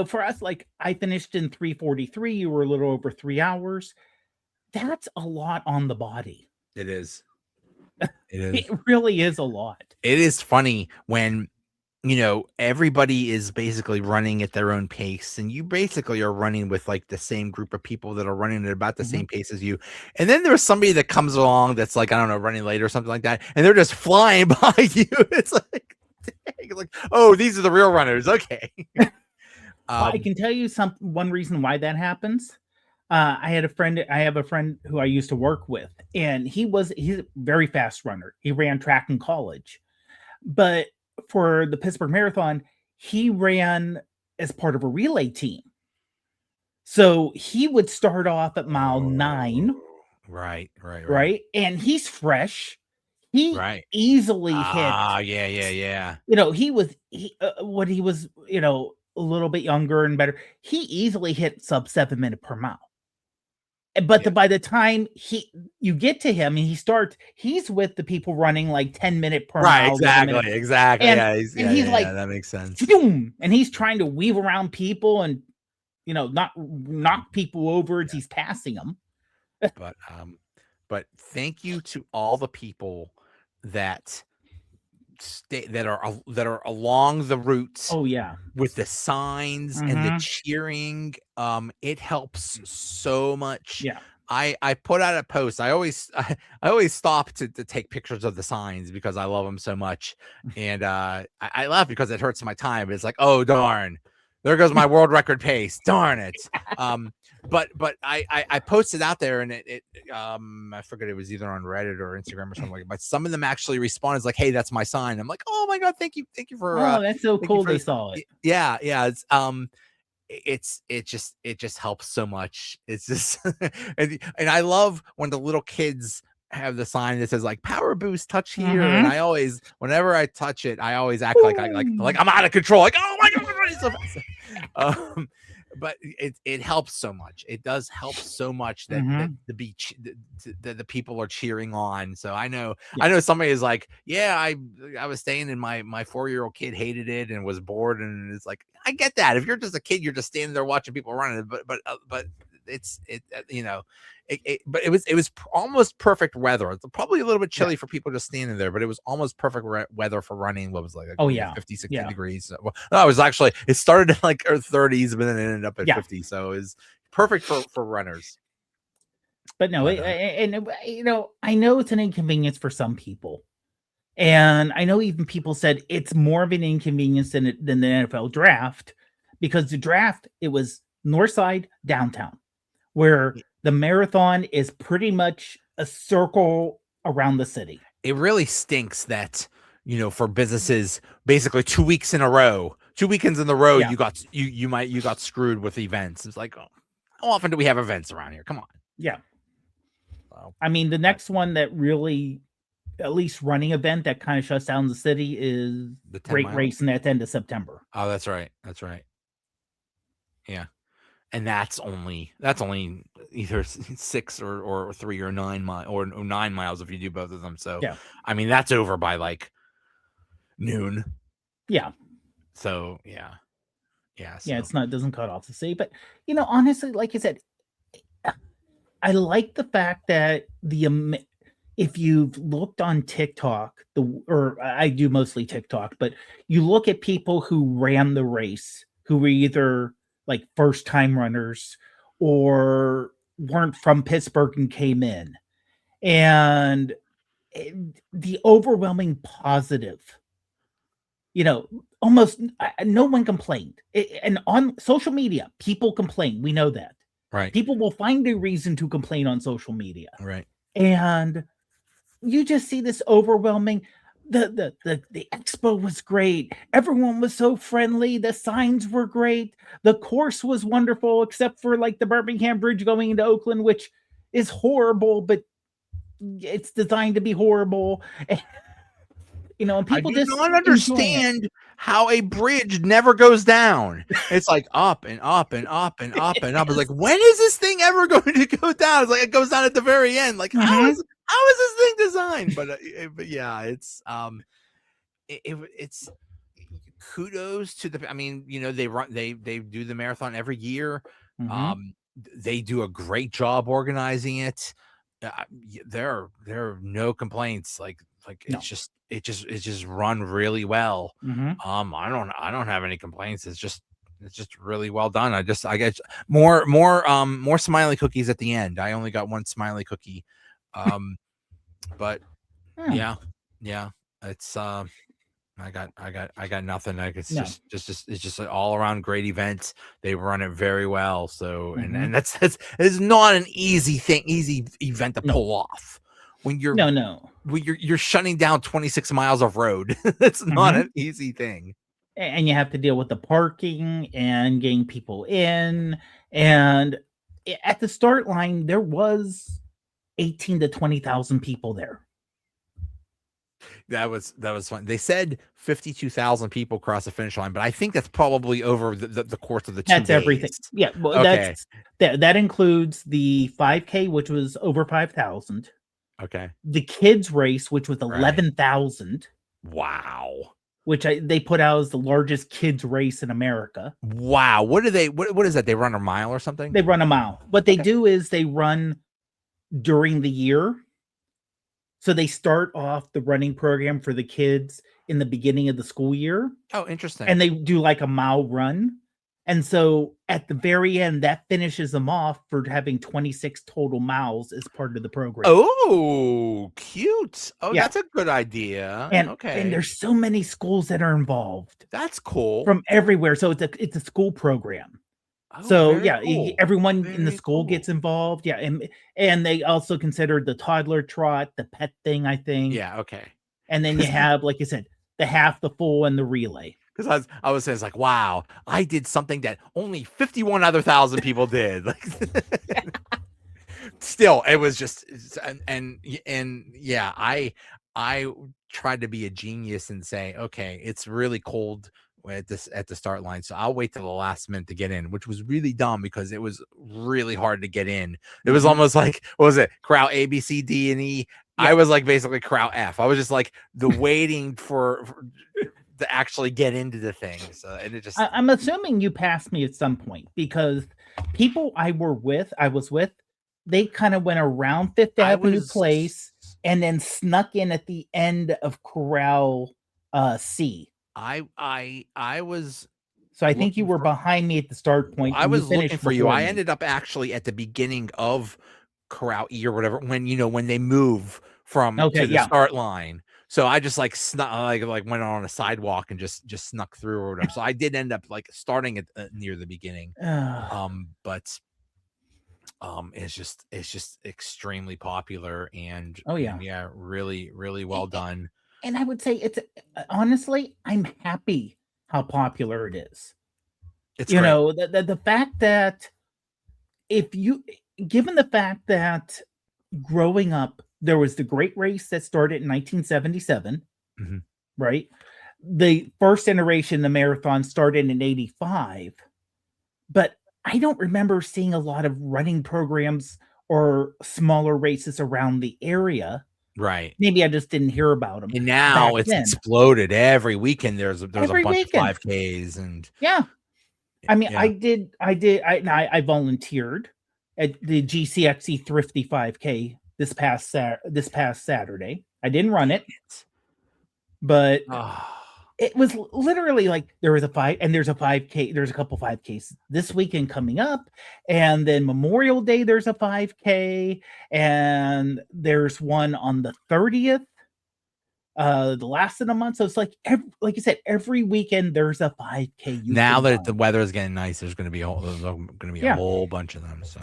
for us, like I finished in 3:43, you were a little over 3 hours. That's a lot on the body. It is. It really is a lot. It is funny when everybody is basically running at their own pace, and you basically are running with like the same group of people that are running at about the same pace as you. And then there's somebody that comes along that's like, I don't know, running late or something like that, and they're just flying by you. It's like, dang, like, oh, these are the real runners. Okay. I can tell you one reason why that happens. I have a friend who I used to work with, and he's a very fast runner. He ran track in college, but for the Pittsburgh Marathon, he ran as part of a relay team. So he would start off at mile 9 Right. right? And he's fresh. He Right. easily hit. Yeah. He was when he was a little bit younger and better. He easily hit sub 7 minute per mile. But by the time you get to him and he's with the people running like 10-minute per mile. Exactly. And he's like, that makes sense. Boom, and he's trying to weave around people and not knock people over as he's passing them. But thank you to all the people that are along the routes. Oh yeah, with the signs and the cheering. It helps so much. Yeah. I put out a post. I always stop to take pictures of the signs because I love them so much. And I laugh because it hurts my time. It's like, oh darn, there goes my world record pace. Darn it. But I posted out there and it I forget, it was either on Reddit or Instagram or something like that. But some of them actually responded like, hey, that's my sign. I'm like, oh my God, thank you for that's so cool they saw it. Yeah. It's it just helps so much. It's just and I love when the little kids have the sign that says like power boost touch here. And I always, whenever I touch it, I always act like I'm out of control, like, oh my God. But it helps so much. It does help so much that the people are cheering on. So I know somebody is like, yeah, I was staying and my 4-year-old kid hated it and was bored, and it's like, I get that. If you're just a kid, you're just standing there watching people running, but but it was almost perfect weather. It's probably a little bit chilly for people just standing there, but it was almost perfect weather for running. What was like 50, 60 degrees. So, no, it was actually, it started in like 30s, but then it ended up at 50. So it was perfect for runners. But no, I know it's an inconvenience for some people. And I know even people said it's more of an inconvenience than the NFL draft, because the draft, it was north side, downtown, where the marathon is pretty much a circle around the city. It really stinks that, for businesses, basically 2 weeks in a row, 2 weekends in a row, you got screwed with events. It's like, oh, how often do we have events around here? Come on. Yeah. I mean, the next one that really, at least running event that kind of shuts down the city is the Great Race at the end of September. Oh, that's right. Yeah. And that's only either 6 or 3 or 9 miles or 9 miles if you do both of them. So I mean, that's over by like noon. Yeah. So yeah. It doesn't cut off the city, but honestly, like you said, I like the fact that if you've looked on TikTok, or I do mostly TikTok, but you look at people who ran the race, who were either like first time runners or weren't from Pittsburgh and came in, and the overwhelming positive, almost no one complained. And on social media, people complain. We know that. Right. People will find a reason to complain on social media. Right. And you just see this overwhelming. The expo was great. Everyone was so friendly. The signs were great. The course was wonderful, except for like the Birmingham Bridge going into Oakland, which is horrible, but it's designed to be horrible. And people just don't understand how a bridge never goes down. It's like up and up and up and up and up. It's like, when is this thing ever going to go down? It's like it goes down at the very end. Like, how is this thing designed? But yeah, it's kudos to the. I mean, they do the marathon every year. They do a great job organizing it. There are no complaints. It's just run really well. I don't have any complaints. It's just really well done. I get more smiley cookies at the end. I only got one smiley cookie. But yeah, it's I got nothing. It's just an all around great event. They run it very well. So and it's not an easy event to pull off. When you're when you're shutting down 26 miles of road. It's not an easy thing. And you have to deal with the parking and getting people in. And at the start line, there was 18 to 20,000 people there. That was fun. They said 52,000 people cross the finish line, but I think that's probably over the course of the 2 That's days. everything. Yeah, well, Okay. that includes the 5K, which was over 5,000. Okay. The kids race, which was Right. 11,000, Wow. which they put out as the largest kids race in America. Wow. What is that? They run a mile or something? They run a mile. What they Okay. do is they run during the year. So they start off the running program for the kids in the beginning of the school year, Oh, interesting. and they do like a mile run. And so at the very end, that finishes them off for having 26 total miles as part of the program. Oh, cute. Oh, Yeah. that's a good idea. And Okay. there's so many schools that are involved That's cool. from everywhere. So it's a school program. Oh, So very yeah, cool. everyone in the Very school cool. gets involved. Yeah, and they also considered the toddler trot, the pet thing, I think. Yeah, okay. And then you have, like you said, the half, the full, and the relay. Because I was saying, it's like, wow, I did something that only 51 other thousand people did. Like, still, it was just, and yeah, I tried to be a genius and say, okay, it's really cold at the start line, so I'll wait till the last minute to get in, which was really dumb because it was really hard to get in. It was almost like, what was it, crowd A, B, C, D, and E? Yeah. I was like basically crowd F. I was just like the waiting for to actually get into the thing. So and it just, I'm assuming you passed me at some point because people I was with, they kind of went around Fifth Avenue Place and then snuck in at the end of Corral C. I was, so I think you were behind me at the start point. I was looking for you. I ended up actually at the beginning of Corral E or whatever, when they move from to the start line. So I just like snuck, like went on a sidewalk and just snuck through or whatever. So I did end up like starting at near the beginning. But it's just extremely popular and really, really well done. And I would say it's honestly, I'm happy how popular it is. It's you know, the fact that given the fact that growing up, there was the great race that started in 1977, right? The first iteration, the marathon, started in 85, but I don't remember seeing a lot of running programs or smaller races around the area. Right. Maybe I just didn't hear about them. And now it's exploded. Every weekend there's a bunch of 5Ks and I mean, I volunteered at the GCXC Thrifty 5K this past Saturday. I didn't run it, but it was literally like there's a 5K. There's a couple 5Ks this weekend coming up, and then Memorial Day there's a 5K, and there's one on the 30th, the last of the month. So it's like you said, every weekend there's a 5K. Now that the weather is getting nice, there's going to be a whole bunch of them. So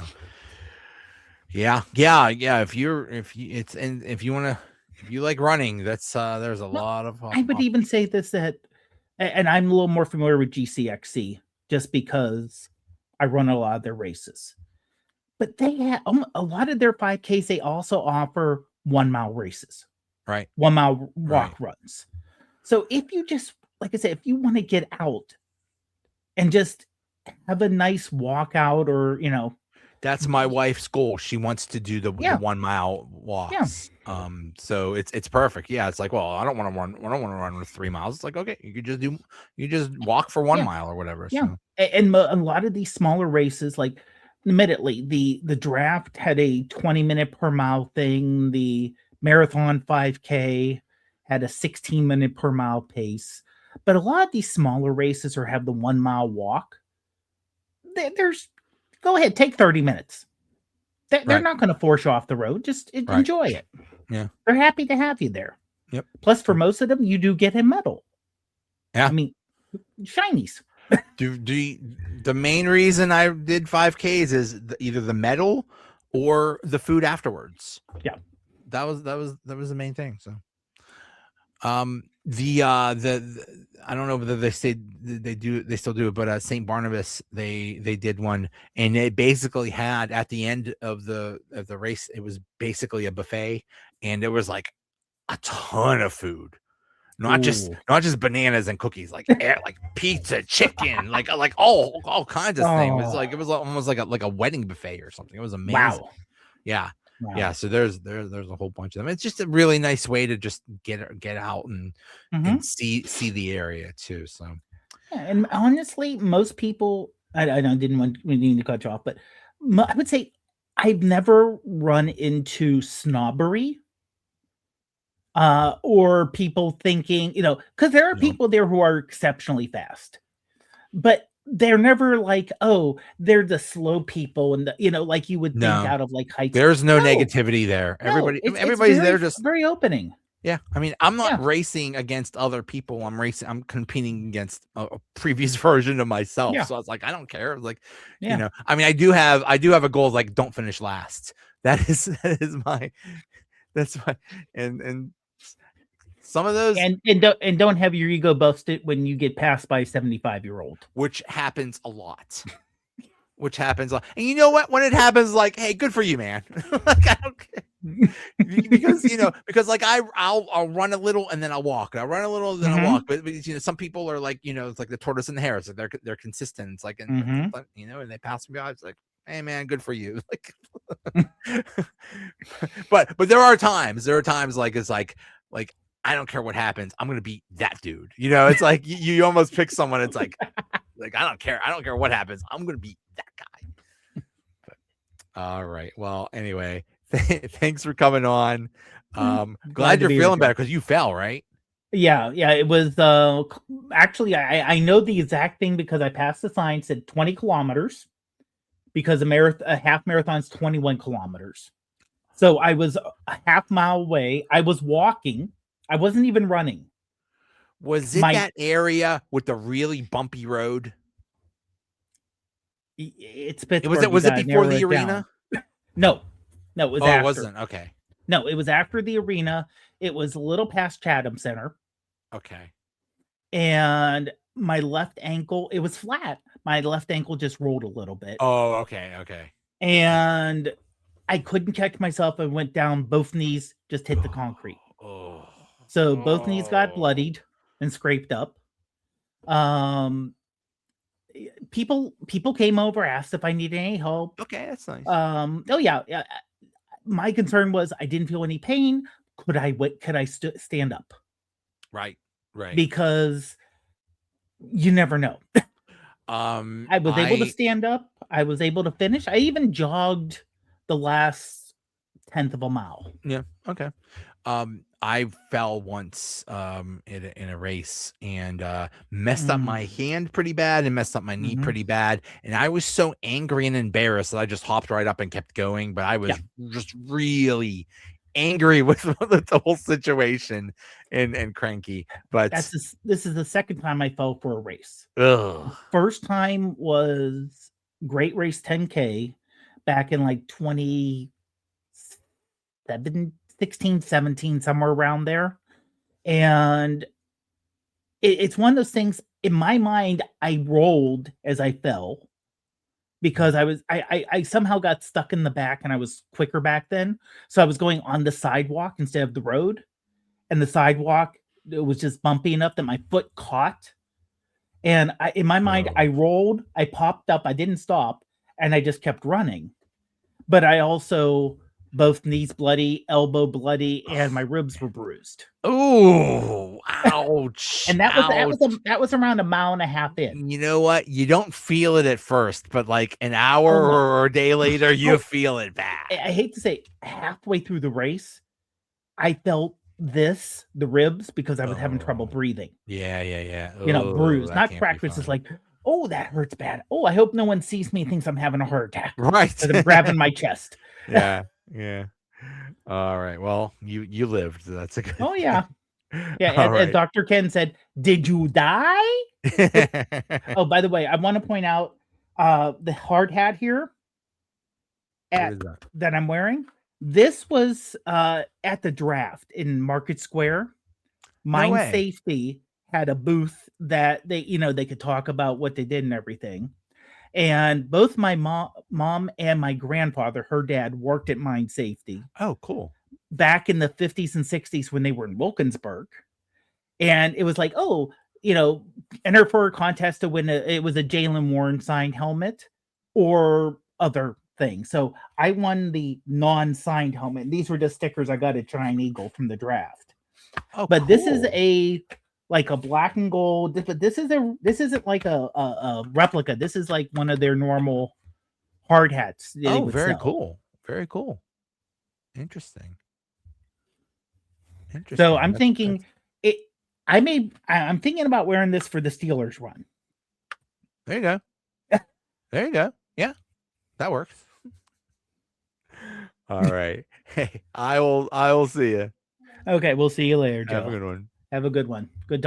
yeah. If you like running, that's there's a lot of. I would even say this, that, and I'm a little more familiar with GCXC just because I run a lot of their races. But they have a lot of their 5Ks. They also offer 1 mile races, right? 1 mile walk runs. So if you just, like I said, if you want to get out and just have a nice walkout, or that's my wife's goal. She wants to do the 1 mile walks. So it's perfect. Yeah. It's like, well, I don't want to run with 3 miles. It's like, okay, you just walk for 1 mile or whatever. Yeah. So. And a lot of these smaller races, like admittedly, the draft had a 20-minute per mile thing. The marathon 5K had a 16-minute per mile pace. But a lot of these smaller races have the 1 mile walk. Go ahead, take 30 minutes. They're not going to force you off the road. Just enjoy it. Yeah. They're happy to have you there. Yep. Plus, for most of them, you do get a medal. Yeah. I mean, shinies. The main reason I did 5Ks is either the medal or the food afterwards. Yeah. That was the main thing. So, The I don't know whether they still do it, but St. Barnabas they did one, and they basically had at the end of the race, it was basically a buffet, and there was like a ton of food, not just bananas and cookies, like pizza, chicken, like all kinds of things. It was almost like a wedding buffet or something. It was amazing. Wow. Yeah. Wow. Yeah, so there's a whole bunch of them. It's just a really nice way to just get out and see the area too. So, yeah, and honestly, most people, I didn't mean to cut you off, but I would say I've never run into snobbery, or people thinking, because there are people there who are exceptionally fast, but they're never like, oh, they're the slow people, and like you would think out of like heights. There's no negativity there. Everybody's there just very opening. Yeah, I mean, I'm not racing against other people. I'm competing against a previous version of myself. Yeah. So I was like, I don't care. Like, I mean, I do have a goal, like, don't finish last. That's my, and some of those, and don't have your ego busted when you get passed by a 75-year-old, which happens a lot. And you know what? When it happens, like, hey, good for you, man. Like, I don't care. because like I'll run a little and then I'll walk. I'll run a little and then I'll walk. But some people are like, it's like the tortoise and the hare. So they're consistent. It's like, and they pass me by. It's like, hey man, good for you. Like, but there are times like it's like I don't care what happens. I'm gonna beat that dude. It's like you almost pick someone. It's like I don't care what happens. I'm gonna beat that guy. But, all right. Well, anyway, thanks for coming on. Glad you're feeling better because you fell, right? Yeah. It was actually I know the exact thing because I passed the sign, said 20 kilometers because a half marathon is 21 kilometers. So I was a half mile away. I was walking. I wasn't even running. Was it that area with the really bumpy road? It's Pittsburgh. Was it before the arena? No, it was after. It wasn't. Okay. No, it was after the arena. It was a little past Chatham Center. Okay. And my left ankle, it was flat. My left ankle just rolled a little bit. Oh, okay. And I couldn't catch myself. I went down, both knees just hit the concrete. So both knees got bloodied and scraped up. People came over, asked if I needed any help. Okay, that's nice. Yeah. My concern was I didn't feel any pain. Could I stand up? Right. Because you never know. I was able to stand up. I was able to finish. I even jogged the last 1/10 of a mile. Yeah. Okay. I fell once in a race and messed up my hand pretty bad and messed up my knee pretty bad. And I was so angry and embarrassed that I just hopped right up and kept going. But I was just really angry with the whole situation and cranky. But this is the second time I fell for a race. Ugh. First time was Great Race 10K back in like 2016, 17, somewhere around there. And it's one of those things, in my mind, I rolled as I fell because I somehow got stuck in the back and I was quicker back then. So I was going on the sidewalk instead of the road. And the sidewalk, it was just bumpy enough that my foot caught. And in my mind, I rolled, I popped up, I didn't stop, and I just kept running. But I also, both knees bloody, elbow bloody, and my ribs were bruised. Oh, ouch. And that was around 1.5 miles in. You know what? You don't feel it at first, but like an hour or a day later, you feel it bad. I hate to say, halfway through the race, I felt the ribs, because I was having trouble breathing. Yeah. Bruised, not cracked. It's just like, oh, that hurts bad. Oh, I hope no one sees me and thinks I'm having a heart attack. Right. Because I'm grabbing my chest. Yeah. All right. Well, you lived. That's a good. Oh yeah. Yeah. As Dr. Ken said, did you die? Oh, by the way, I want to point out the hard hat here that I'm wearing. This was at the draft in Market Square. Mine way. Safety had a booth that they could talk about what they did and everything. And both my mom and my grandfather, her dad, worked at Mine Safety Oh, cool. back in the 50s and 60s when they were in Wilkinsburg. And it was like, enter for a contest to win it was a Jalen Warren signed helmet or other thing. So I won the non-signed helmet. These were just stickers I got at Giant Eagle from the draft. Oh, but this is cool. a black and gold, but this isn't like a replica. This is like one of their normal hard hats. Oh, very cool. Very cool. Interesting. So I'm thinking I'm thinking about wearing this for the Steelers run. There you go. There you go. Yeah, that works. All right. Hey, I will see you. Okay, we'll see you later, Joe. Have a good one. Have a good one. Good.